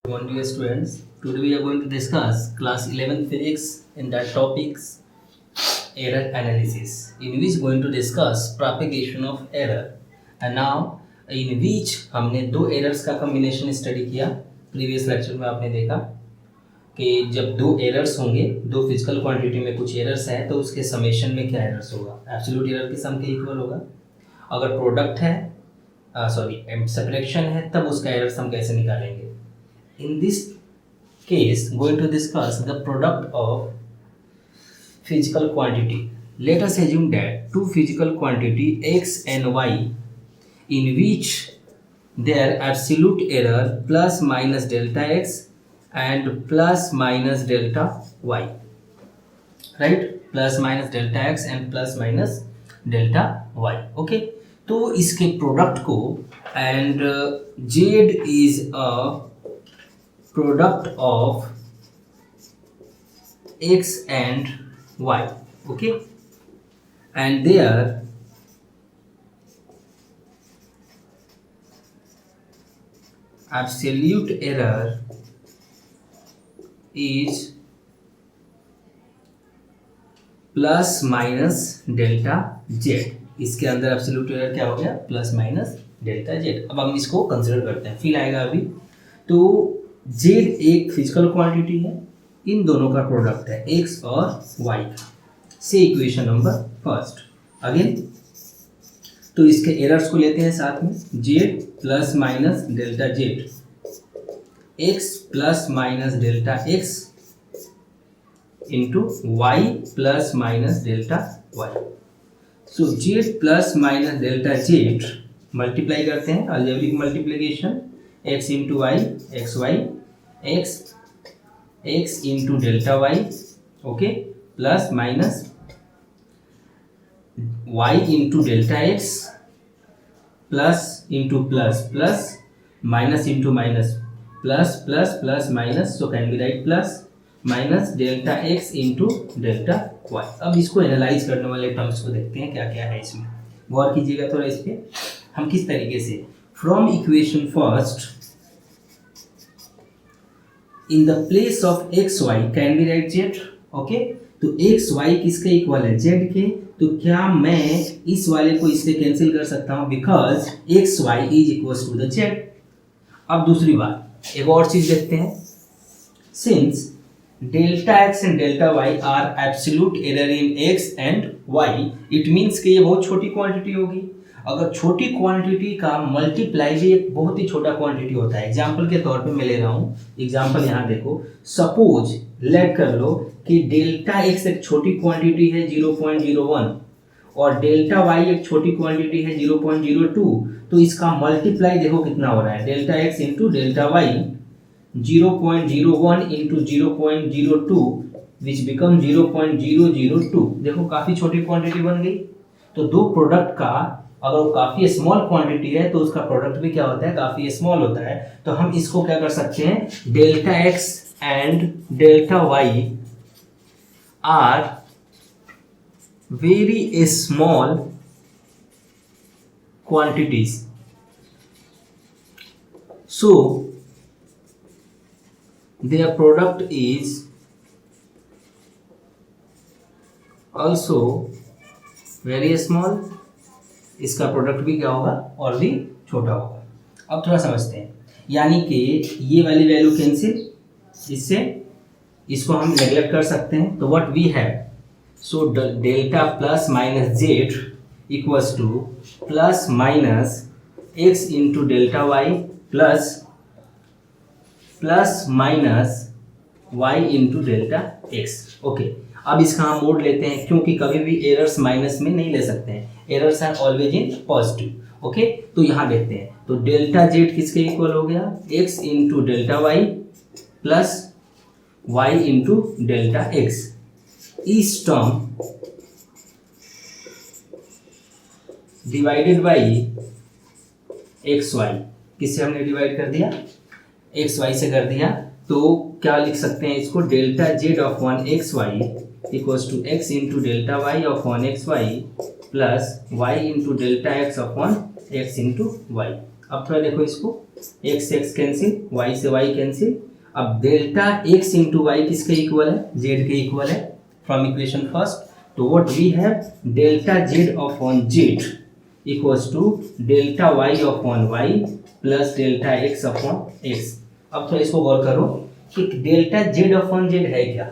One dear students, today we are going to discuss class 11 physics in that topics error analysis, in which going to discuss propagation of error. And now in which हमने दो errors का combination study किया। Previous lecture में आपने देखा कि जब दो एरर्स होंगे, दो फिजिकल क्वांटिटी में कुछ एरर्स है तो उसके समेशन में क्या एरर्स होगा, एब्सोल्यूट एरर के सम के इक्वल होगा। अगर प्रोडक्ट है सब्ट्रैक्शन है तब उसका एरर सम कैसे निकालेंगे। In this case, going to discuss the product of physical quantity. Let us assume that two physical quantity x and y, in which their absolute error plus minus delta x and plus minus delta y, right? Plus minus delta x and plus minus delta y. Okay. तो इसके product को and z is a product of x and y, okay, and their absolute error is plus minus delta Z. इसके अंदर absolute error क्या हो गया, plus minus delta Z. अब हम इसको कंसिडर करते हैं, फील आएगा अभी। तो z एक फिजिकल क्वांटिटी है, इन दोनों का प्रोडक्ट है x और y का। से इक्वेशन नंबर फर्स्ट अगेन, तो इसके एरर्स को लेते हैं साथ में, z plus minus delta z, x plus minus delta x into y plus minus delta y। So z plus minus delta z multiply करते हैं, algebraic multiplication, x into y x y x into delta y, okay, plus minus y into delta x plus into plus plus minus into minus plus plus plus minus, so can be write plus minus delta x into delta y. अब इसको analyse करने वाले terms को देखते हैं क्या क्या है इसमें, गौर कीजिएगा थोड़ा इस पे। हम किस तरीके से from equation first in the place of x y can be write z, okay. तो एक्स वाई किसके इक्वल है, जेड के। तो क्या मैं इस वाले को इससे कैंसिल कर सकता हूं, because x y is equal to the z. अब दूसरी बात, एक और चीज देखते हैं, since delta x and delta y are absolute error in x and y, it means कि ये बहुत छोटी क्वांटिटी होगी। अगर छोटी क्वांटिटी का मल्टीप्लाई भी एक बहुत ही छोटा क्वांटिटी होता है। एग्जांपल के तौर पे मैं ले रहा हूँ, एग्जांपल यहाँ देखो, सपोज लेट कर लो कि डेल्टा एक्स एक छोटी क्वांटिटी है 0.01 और डेल्टा वाई एक छोटी क्वांटिटी है 0.02। तो इसका मल्टीप्लाई देखो कितना हो रहा है, delta x into delta y 0.01 into 0.02 which become 0.002। देखो काफी छोटी क्वांटिटी बन गई। तो दो प्रोडक्ट का अगर वो काफी स्मॉल क्वांटिटी है तो उसका प्रोडक्ट भी क्या होता है, काफी स्मॉल होता है। तो हम इसको क्या कर सकते हैं, delta x and delta y are very small quantities, so their product is also very small। इसका प्रोडक्ट भी क्या होगा, और भी छोटा होगा। अब थोड़ा समझते हैं, यानी कि ये वाली वैल्यू कैंसिल, इससे इसको हम नेग्लेक्ट कर सकते हैं। तो what we have, so delta plus minus z equals to plus minus x into delta y plus plus minus y into delta x, okay. अब इसका हम मोड लेते हैं, क्योंकि कभी भी एरर्स माइनस में नहीं ले सकते हैं, errors are always in positive, okay. तो यहाँ देखते हैं, तो डेल्टा जेड किसके इक्वल हो गया, x into delta y plus y into delta x. इस term divided by x y, किससे हमने डिवाइड कर दिया, एक्स वाई से कर दिया। तो क्या लिख सकते हैं इसको, delta z of 1 x y equals to x into delta y of 1 x y plus y into delta x of 1 x into y. अब थोड़ा देखो इसको, x से x कैंसिल, y से y कैंसिल। अब डेल्टा x इंटू वाई किसके equal है, z के इक्वल है फ्रॉम इक्वेशन फर्स्ट। तो what we have delta z upon z equals to delta y upon y plus delta x upon x। अब थोड़ा इसको गौर करो कि डेल्टा z अपॉन z है क्या,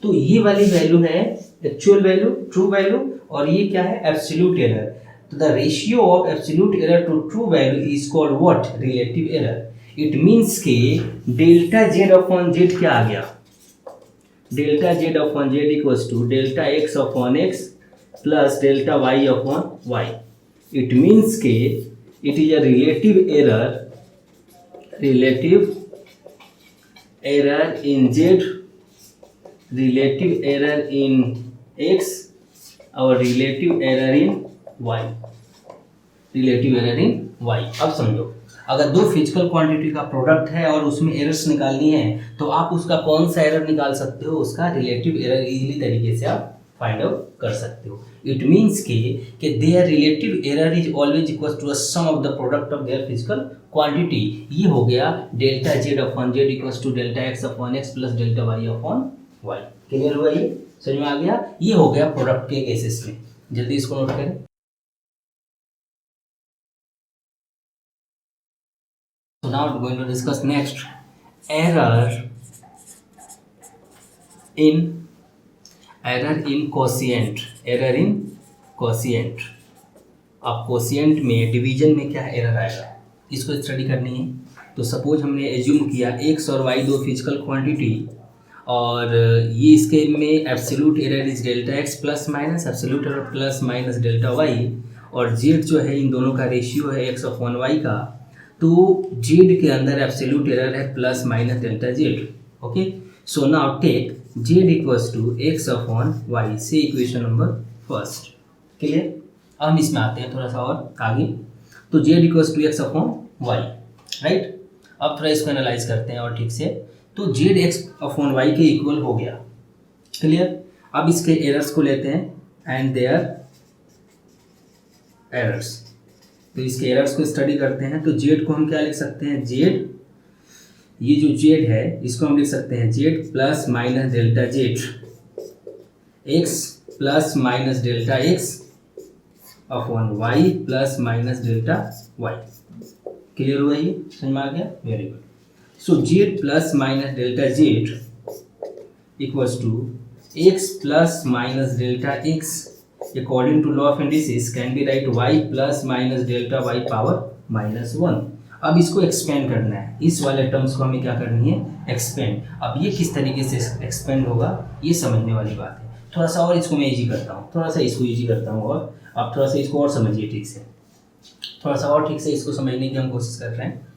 तो ये वाली वैल्यू है एक्चुअल वैल्यू, ट्रू वैल्यू, और ये क्या है, एब्सोल्यूट एरर। तो the ratio of absolute error to true value is called what, relative error. It means के डेल्टा z अपॉन z क्या आ गया, delta z upon z equals to delta x upon x plus delta y upon y। It means के it is a relative error in z, relative error in x और relative error in y, relative error in y। अब समझो, अगर दो physical quantity का product है और उसमें एरर्स निकालनी है तो आप उसका कौन सा एरर निकाल सकते हो, उसका रिलेटिव एरर इजीली तरीके से आप फाइंड आउट कर सकते हो। इट मीन्स कि their relative error is always equal to the sum of the product of their physical quantity. ये हो गया delta z upon z equal to delta x upon x plus delta y upon y। Clear हुआ, ये समझ में आ गया। ये हो गया प्रोडक्ट के केसेस में, जल्दी इसको नोट करें। So now we're going to discuss next error in quotient, error in quotient। अब quotient में डिवीजन में क्या एरर आएगा, इसको स्टडी करनी है। तो सपोज हमने एज्यूम किया x और y दो फिजिकल क्वांटिटी, और ये इसके में absolute error is delta x plus minus, absolute error plus minus delta y, और z जो है इन दोनों का रेशियो है x अपॉन y का। तो z के अंदर एब्सोल्यूट एरर है plus minus delta z। Okay, so now take z equals to x upon y से इक्वेशन नंबर फर्स्ट। क्लियर, अब हम इसमें आते हैं थोड़ा सा और आगे। तो z equals to x upon y, right. अब थोड़ा इसको एनालाइज करते हैं और ठीक से। तो z x अपॉन y के इक्वल हो गया। क्लियर, अब इसके एरर्स को लेते हैं एंड देयर एरर्स। तो इसके एरर्स को स्टडी करते हैं। तो z को हम क्या लिख सकते हैं, z, ये जो z है इसको हम लिख सकते हैं z plus minus delta z, x plus minus delta x upon y plus minus delta y। Clear हुआ, ये समझ में आ गया, very good. So z plus minus delta z equals to x plus minus delta x according to law of indices can be write y plus minus delta y power minus 1। अब इसको expand करना है, इस वाले terms को हमें क्या करनी है, एक्सपेंड। अब ये किस तरीके से एक्सपेंड होगा ये समझने वाली बात है। थोड़ा सा और इसको मैं इजी करता हूँ, थोड़ा सा इसको इजी करता हूँ, और आप थोड़ा सा इसको और समझिए ठीक से, थोड़ा सा और ठीक से इसको समझने की हम कोशिश कर रहे हैं।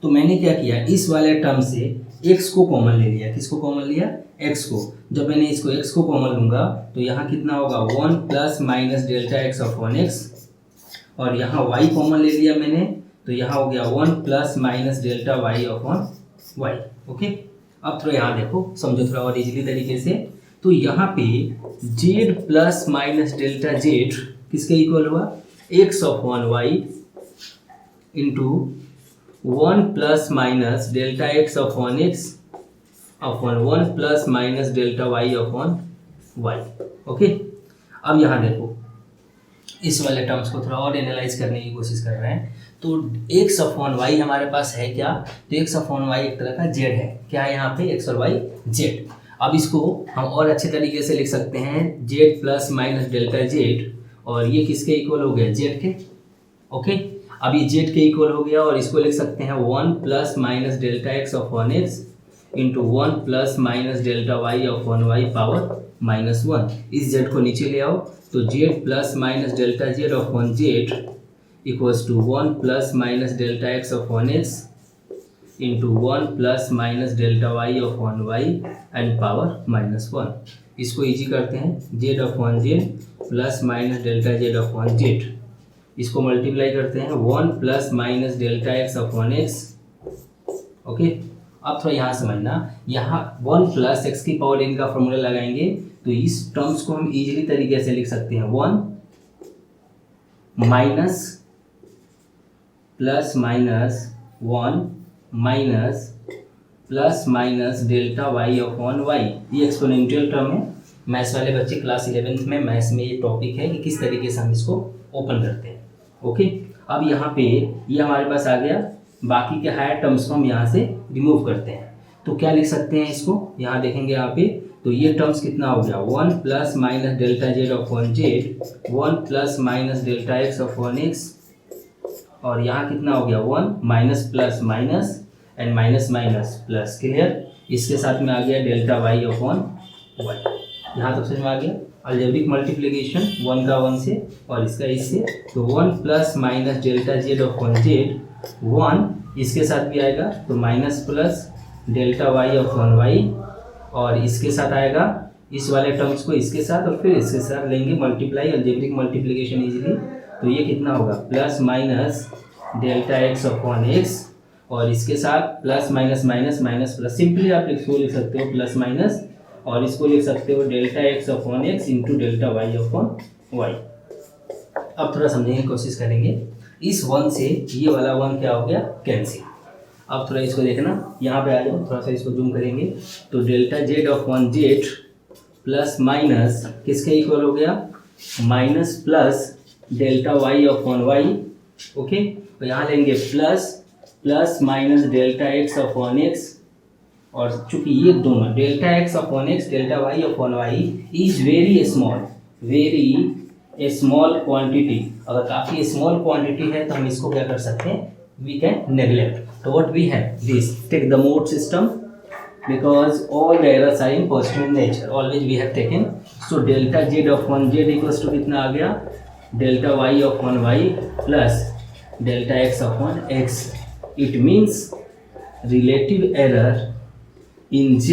तो मैंने क्या किया, इस वाले टर्म से x को कॉमन ले लिया। किसको कॉमन लिया, x को। जब मैंने इसको x को कॉमन लूँगा तो यहाँ कितना होगा, 1 plus minus delta x upon x, और यहाँ y कॉमन ले लिया मैंने, तो यहाँ हो गया 1 plus minus delta y upon y। Okay, अब थोड़ा यहाँ देखो, समझो थोड़ा और इजीली तरीके से। तो यहाँ पे z plus minus delta z किसके इक्वल हुआ, x upon y into 1 plus minus delta x upon x upon 1 plus minus delta y upon y। Okay, अब यहाँ देखो, इस वाले टर्म्स को थोड़ा और एनालाइज करने की कोशिश कर रहे हैं। तो x अपॉन y हमारे पास है क्या, तो x अपॉन y एक तरह का z है। क्या है यहाँ पे, x और y z। अब इसको हम और अच्छे तरीके से लिख सकते हैं z plus minus delta z, और ये किसके इक्वल हो गया, z के। ओके, अब ये z के इक्वल हो गया, और इसको लिख सकते हैं 1 plus minus delta x upon x into 1 plus minus delta y upon y power minus 1। इस z को नीचे ले आओ, तो z plus minus delta z upon z equals to 1 plus minus delta x upon x into 1 plus minus delta y upon y and power minus 1। इसको easy करते हैं, z upon z plus minus delta z upon z, इसको multiply करते हैं 1 plus minus delta x upon x। Okay, अब थोड़ा यहाँ समझना, यहाँ 1 प्लस x की पावर n का फॉर्मूला लगाएंगे तो इस टर्म्स को हम इजीली तरीके से लिख सकते हैं 1 minus plus minus 1 minus plus minus delta y upon y. ये एक्सपोनेंशियल टर्म है। मैथ्स वाले बच्चे क्लास 11th में मैथ्स में ये टॉपिक है कि किस तरीके से हम इसको ओपन करते हैं। ओके, अब यहाँ पे ये हमारे पास आ गया। बाकी के हायर टर्म्स को हम यहाँ से रिमूव करते हैं। तो क्या लिख सकते हैं इसको, यहाँ देखेंगे यहाँ पे, तो ये टर्म्स कितना हो गया 1 plus minus delta Z upon z, 1 plus minus delta x upon x, और यहाँ कितना हो गया 1 minus plus minus and minus minus plus. Clear. इसके साथ में आ गया डेल्टा वाई अपॉन वाई। यहाँ तक समझ में आ गया। अलजेब्रिक मल्टीप्लिकेशन 1 का 1 से और इसका इससे, तो 1 plus minus delta Z upon z 1, इसके साथ भी आएगा तो minus plus delta y upon y, और इसके साथ आएगा इस वाले टर्म्स को इसके साथ और फिर इसके साथ लेंगे मल्टीप्लाई, अलजेब्रिक मल्टीप्लिकेशन इजीली। तो ये कितना होगा plus minus delta x upon x, और इसके साथ plus minus minus minus plus. Simply आप इसको लिख सकते हो प्लस माइनस, और इसको लिख सकते हो delta x upon x into delta y upon y. अब थोड़ा समझने की कोशिश करेंगे। इस 1 से ये वाला 1 क्या हो गया कैंसिल। अब थोड़ा इसको देखना, यहाँ पे आ जाओ, थोड़ा सा इसको जूम करेंगे। तो delta Z upon z plus minus किसके इक्वल हो गया minus plus delta y upon y. Okay, तो यहाँ लेंगे plus plus minus delta x upon x, और चूंकि ये दोनों delta x upon x delta y upon y is very small quantity. अगर काफ़ी स्मॉल क्वांटिटी है तो हम इसको क्या कर सकते हैं, वी कैन नेग्लेक्ट। तो what we have this, take the mode system because all the errors are in positive nature, always we have taken। so delta z upon z equals to कितना आ गया delta y upon y plus delta x upon x। it means relative error in z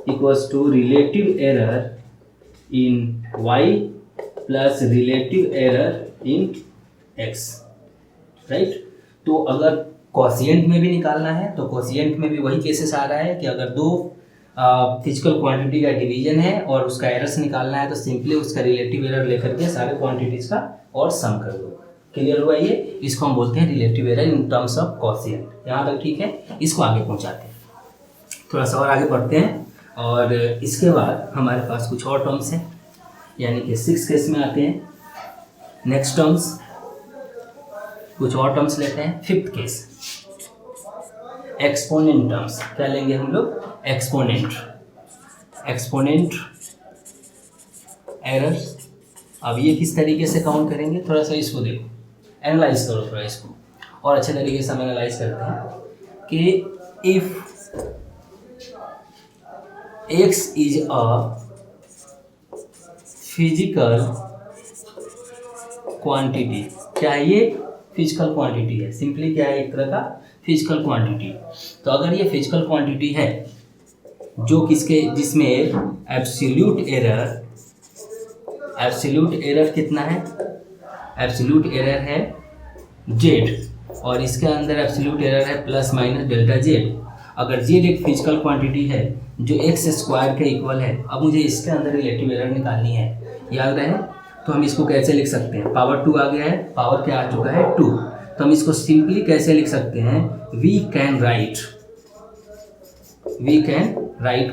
equals to relative error in y plus relative error in x, right। तो अगर quotient में भी निकालना है तो quotient में भी वही केसेस आ रहा है कि अगर दो फिजिकल क्वांटिटी का डिवीजन है और उसका एरर्स निकालना है तो सिंपली उसका रिलेटिव एरर लेकर के सारे क्वांटिटीज का और सम कर दो। क्लियर हुआ ये, इसको हम बोलते हैं relative error in terms of quotient. यहाँ तक ठीक है, इसको आगे पहुँचाते हैं, थोड़ा सा और आगे बढ़ते हैं। और इसके बाद हमारे पास कुछ और टर्म्स हैं, यानी कि 6 केस में आते हैं। नेक्स्ट टर्म्स कुछ और टर्म्स लेते हैं। 5th case exponent terms. क्या लेंगे हम लोग, एक्सपोनेंट एरर्स। अब ये किस तरीके से काउंट करेंगे, थोड़ा सा इसको देखो, एनालाइज करो थोड़ा इसको, और अच्छे तरीके से हम एनालाइज करते हैं कि if x is a physical quantity. क्या ये फिजिकल क्वांटिटी है, सिंपली क्या है, एक तरह का फिजिकल क्वांटिटी। तो अगर ये फिजिकल क्वांटिटी है जो जिसमें एब्सोल्यूट एरर कितना है, एब्सोल्यूट एरर है z, और इसके अंदर एब्सोल्यूट एरर है प्लस माइनस डेल्टा z। अगर z एक फिजिकल क्वांटिटी है जो x स्क्वायर के इक्वल है, अब मुझे इसके अंदर रिलेटिव एरर निकालनी है, याद रहे। तो हम इसको कैसे लिख सकते हैं, पावर 2 आ गया है, पावर क्या आ चुका है 2। तो हम इसको सिंपली कैसे लिख सकते हैं, we can write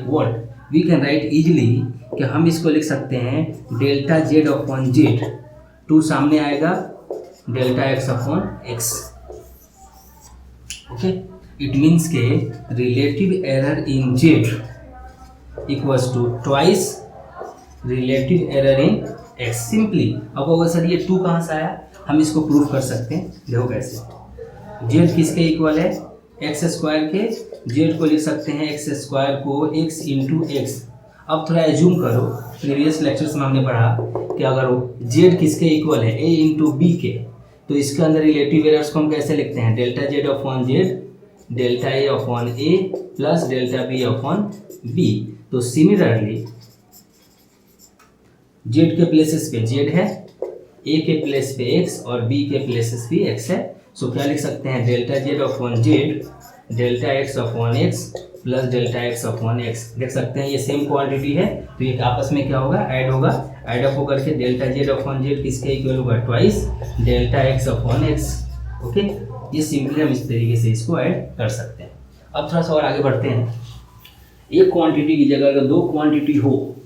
what, we can write easily कि हम इसको लिख सकते हैं डेल्टा जेड अपॉन जेड, 2 सामने आएगा delta x upon x. Okay, it means के relative error in z equals to twice relative error in x. Simply अब अगर सर ये 2 कहाँ से आया, हम इसको प्रूफ कर सकते हैं। देखो कैसे, जेड किसके इक्वल है, एक्स स्क्वायर के। जेड को लिख सकते हैं एक्स स्क्वायर को एक्स इंटू एक्स। अब थोड़ा एज्यूम करो, प्रीवियस लेक्चर्स में हमने पढ़ा कि अगर जेड किसके इक्वल है, ए इंटू बी के, तो इसके अंदर रिलेटिव एरर्स को हम कैसे लिखते हैं, delta Z upon z, delta ए अपॉन ए plus delta B upon b. तो सिमिलरली जेड के प्लेसेस पे जेड है, ए के प्लेस पे एक्स और बी के प्लेसेस पे एक्स है। सो क्या लिख सकते हैं, delta Z upon z delta x upon x plus delta x upon x. देख सकते हैं ये सेम क्वांटिटी है, तो ये आपस में क्या होगा, ऐड होगा, ऐड अप होकर के डेल्टा जेड अपॉन जेड किसके इक्वल होगा, twice delta x upon x. Okay, ये सिंपली हम इस तरीके से इसको ऐड कर सकते हैं। अब थोड़ा सा और आगे बढ़ते हैं। एक क्वांटिटी की जगह अगर दो क्वांटिटी हो,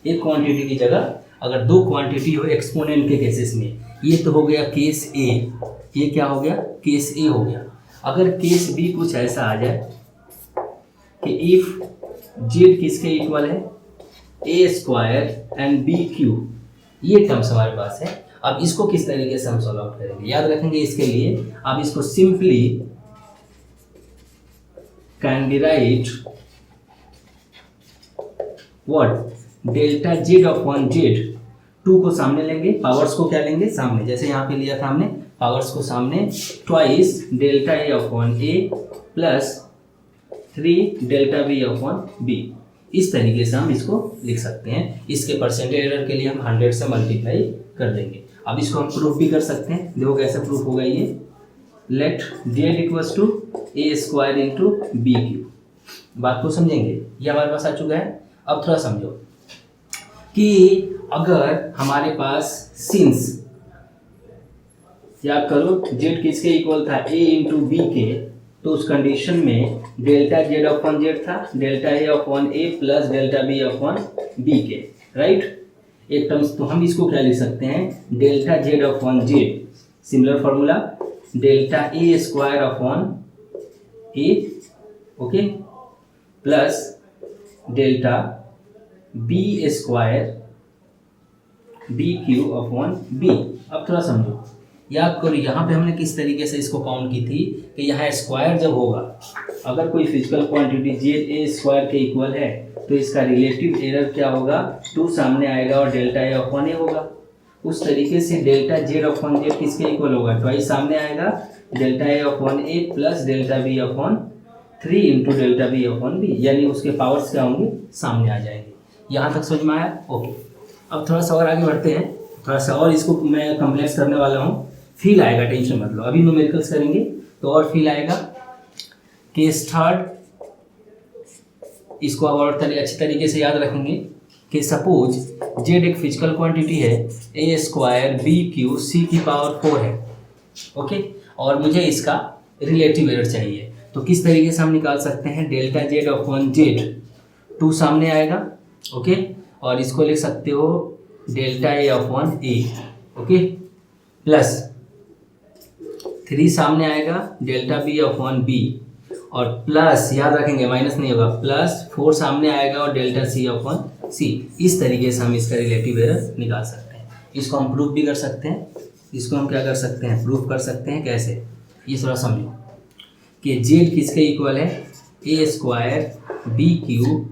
एक क्वांटिटी की जगह अगर दो क्वांटिटी हो एक्सपोनेंट के केसेस में, ये तो हो गया केस ए, ये क्या हो गया, केस ए हो गया। अगर केस बी कुछ ऐसा आ जाए कि इफ जेड किसके इक्वल है, a square and B Q, ये टर्म्स हमारे पास है। अब इसको किस तरीके से हम सॉल्व आउट करेंगे, याद रखेंगे इसके लिए आप इसको simply can be write what, delta Z upon z, two को सामने लेंगे, पावर्स को क्या लेंगे सामने, जैसे यहाँ पे लिया था हमने पावर्स को सामने, ट्वाइस डेल्टा ए अपॉन ए plus 3 delta B upon B. इस तरीके से हम इसको लिख सकते हैं। इसके परसेंटेज एरर के लिए हम 100 से मल्टीप्लाई कर देंगे। अब इसको हम प्रूफ भी कर सकते हैं, देखो कैसे प्रूफ होगा ये, let z equals to A square into b cube. बात को समझेंगे, ये हमारे पास आ चुका है। अब थोड़ा समझो कि अगर हमारे पास सिंस, याद करो जेड किसके इक्वल था, ए इंटू बी के, तो उस कंडीशन में डेल्टा जेड अपॉन जेड था, डेल्टा ए अपॉन ए plus delta B upon B के, राइट। एक टर्म्स तो हम इसको क्या लिख सकते हैं, delta Z upon Z, similar formula, delta A square upon A, okay, plus delta B square B Q upon B. अब थोड़ा समझो, याद करो यहाँ पे हमने किस तरीके से इसको काउंट की थी कि यहाँ स्क्वायर जब होगा, अगर कोई physical quantity Z A square के इक्वल है तो इसका रिलेटिव एरर क्या होगा, 2 सामने आएगा और डेल्टा ए अपॉन ए होगा। उस तरीके से डेल्टा जेड अपॉन जेड किसके इक्वल होगा, ट्वाइस सामने आएगा, डेल्टा ए अपॉन ए plus delta B upon 3 into delta B upon B, यानी उसके पावर्स क्या होंगे, सामने आ जाएंगे। यहाँ तक समझ में आया, ओके। अब थोड़ा सा और आगे बढ़ते हैं, थोड़ा सा और इसको मैं कम्प्लेक्स करने वाला हूँ, फील आएगा, टेंशन मत लो। अभी न्यूमेरिकल्स करेंगे तो और फील आएगा। केस थर्ड, इसको अब और अच्छी तरीके से याद रखेंगे कि सपोज जेड एक फिजिकल क्वांटिटी है, a square B Q C की पावर 4 है, ओके, और मुझे इसका रिलेटिव एरर चाहिए। तो किस तरीके से हम निकाल सकते हैं, डेल्टा जेड अपॉन जेड, 2 सामने आएगा, ओके, और इसको लिख सकते हो delta A upon A, okay, plus 3 सामने आएगा, डेल्टा बी अपॉन बी, और प्लस याद रखेंगे माइनस नहीं होगा, प्लस 4 सामने आएगा और डेल्टा सी अपॉन सी। इस तरीके से हम इसका रिलेटिव एरर निकाल सकते हैं। इसको हम प्रूफ भी कर सकते हैं, इसको हम क्या कर सकते हैं, प्रूफ कर सकते हैं। कैसे, ये थोड़ा समझो कि जेड किसके इक्वल है, a square B cube,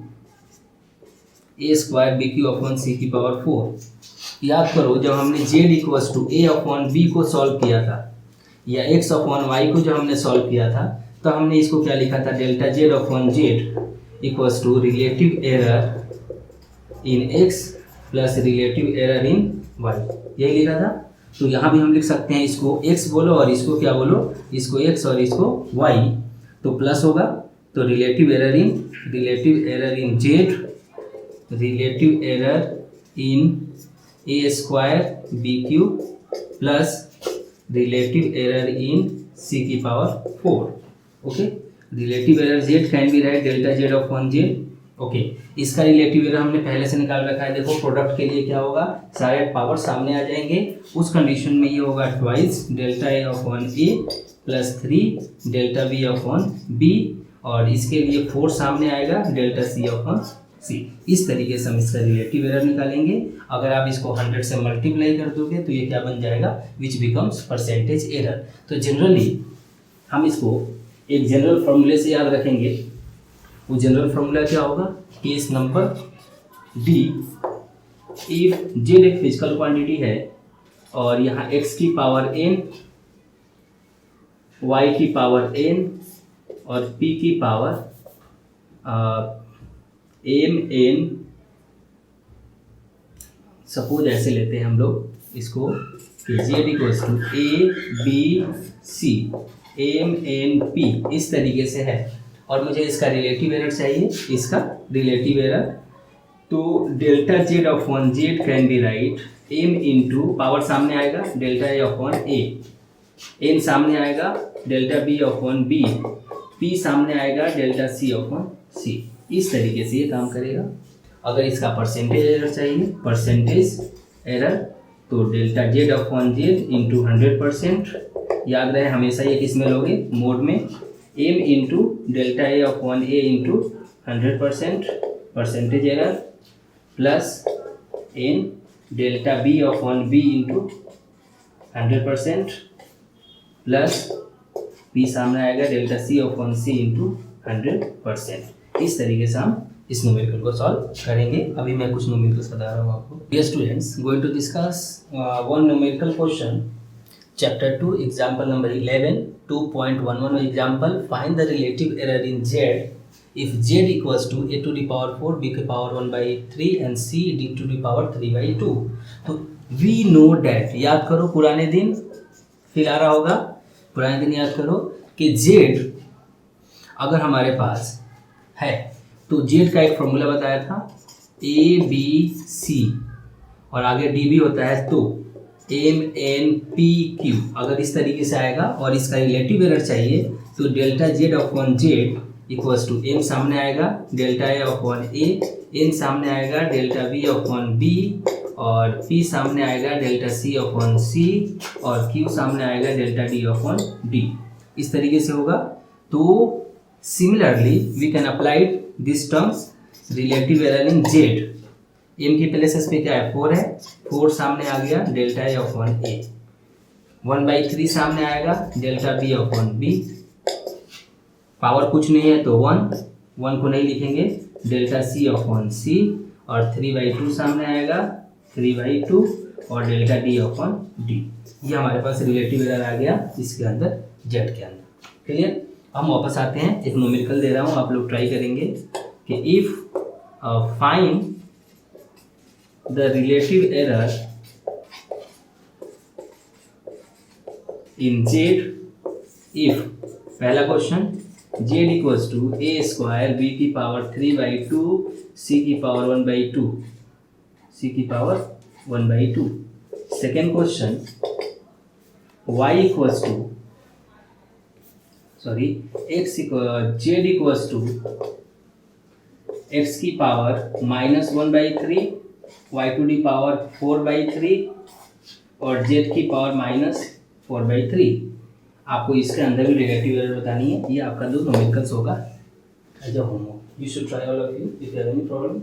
a square B Q upon c की पावर 4। याद करो जब हमने z equals to a upon b को सॉल्व किया था, या एक्स अपॉन वाई को जब हमने सॉल्व किया था, तो हमने इसको क्या लिखा था, delta Z upon z equals to relative error in x plus relative error in y, यही लिखा था। तो यहाँ भी हम लिख सकते हैं, इसको एक्स बोलो और इसको क्या बोलो, इसको एक्स और इसको वाई, तो प्लस होगा, तो relative error in Z, relative error in A square B Q plus relative error in C की power 4, okay. Relative error Z can be right delta Z upon Z, okay. इसका relative error हमने पहले से निकाल रखा है, देखो product के लिए क्या होगा, सारे पावर सामने आ जाएंगे। उस कंडीशन में ये होगा ट्वाइस डेल्टा ए अपॉन ए plus 3 delta B upon B, और इसके लिए 4 सामने आएगा, डेल्टा सी अपॉन सी। इस तरीके से हम इसका रिलेटिव एरर निकालेंगे। अगर आप इसको 100 से मल्टीप्लाई कर दोगे तो ये क्या बन जाएगा, विच बिकम्स परसेंटेज एरर। तो जनरली हम इसको एक जनरल फॉर्मूले से याद रखेंगे। वो जनरल फॉर्मूला क्या होगा, case number d, if z एक फिजिकल क्वांटिटी है और यहाँ x की पावर n, y की पावर n और p की पावर m n, सपोज ऐसे लेते हैं हम लोग इसको कि z equals to a b c m n p, इस तरीके से है, और मुझे इसका रिलेटिव एरर चाहिए, इसका रिलेटिव एरर। तो delta Z upon z can be write m into power सामने आएगा delta A upon a n सामने आएगा delta B upon b, p सामने आएगा डेल्टा सी अपॉन सी। इस तरीके से ये काम करेगा। अगर इसका परसेंटेज एरर चाहिए, परसेंटेज एरर, तो delta Z upon Z into 100%। याद रहे हमेशा ये किस में लोगे, मोड में, M into delta A upon A into 100% percentage error, plus N delta B upon B into 100%, plus P सामने आएगा delta C upon C into 100%। इस तरीके से हम इस न्यूमेरिकल को सॉल्व करेंगे। अभी मैं कुछ न्यूमेरिकल्स बता रहा हूँ आपको। Dear students, going to discuss one numerical question, chapter 2, example number 11, 2.11 example, find the relative error in z if z equals to a to the power 4 b to the power 1 by 3 and c d to the power 3 by 2। तो we know that, याद करो पुराने दिन, फिर आ रहा होगा पुराने दिन, याद करो कि z अगर हमारे पास है तो z का एक फॉर्मूला बताया था, a b c और आगे d भी होता है, तो m n p q। अगर इस तरीके से आएगा और इसका रिलेटिव एरर चाहिए तो delta z upon z equals to m सामने आएगा delta A upon a, n सामने आएगा डेल्टा बी अपॉन बी, और पी सामने आएगा डेल्टा सी अपॉन सी, और क्यू सामने आएगा डेल्टा डी अपॉन डी। इस तरीके से होगा। तो similarly we can apply this terms, relative error in z. M की प्लेसेस पे क्या है, 4 है, 4 सामने आ गया डेल्टा ए अपॉन ए, 1/3 सामने आएगा delta B upon b, power कुछ नहीं है तो 1 को नहीं लिखेंगे, डेल्टा सी अपॉन सी, और 3/2 सामने आएगा 3/2, और डेल्टा डी अपॉन डी। ये हमारे पास रिलेटिव एरर आ गया इसके अंदर, जेड के अंदर। क्लियर। हम वापस आते हैं, एक न्यूमेरिकल दे रहा हूँ, आप लोग ट्राई करेंगे कि if find the relative error in Z if, पहला question, z equals to A square B की पावर 3/2 c की पावर 1/2, c की power 1/2। Second question, y equals to z equals to x की power -1/3, y to the power 4/3 और z की power -4/3। आपको इसके अंदर भी रिलेटिव एरर बतानी है। ये आपका 2 न्यूमेरिकल्स होगा as a homework. You should try all of you if you have any problem.